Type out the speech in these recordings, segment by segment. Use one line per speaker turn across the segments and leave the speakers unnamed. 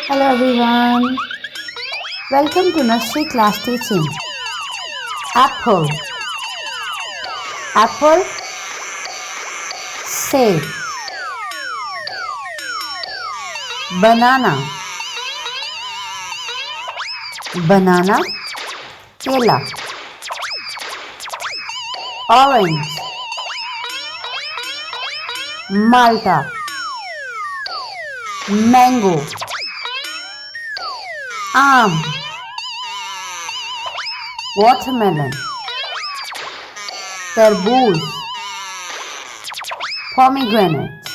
Hello everyone. Welcome to nursery class teaching. Apple. Apple. Save. Banana. Banana. Kela. Orange. Malta. Mango. Arm. Watermelon. Tarboos. Pomegranate.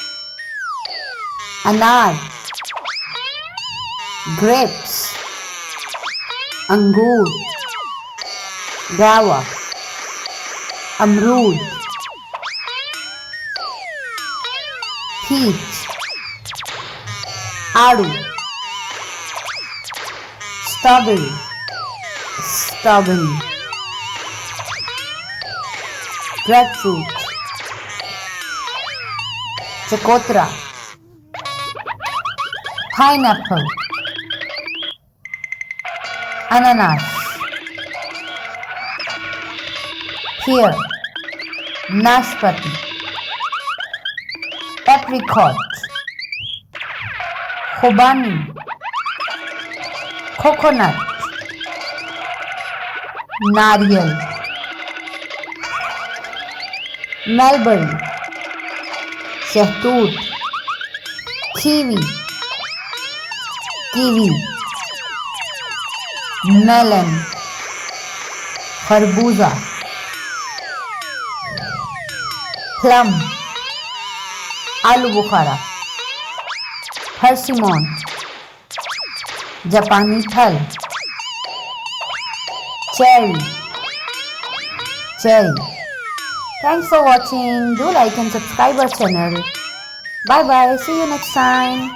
Anar. Grapes. Angur. Guava. Amrood. Peach. Adu. Strawberry. Strawberry. Breadfruit. Chakotra. Pineapple. Ananas. Pear. Nashpati. Apricot. Khobani. Coconut. Nariyal. Mulberry. Shahtoot. Kiwi. Kiwi. Melon. Kharbuza. Plum. Aloo bukhara. Persimmon. Japani thal. Cherry. Cherry. Thanks for watching. Do like and subscribe our channel. Bye bye. See you next time.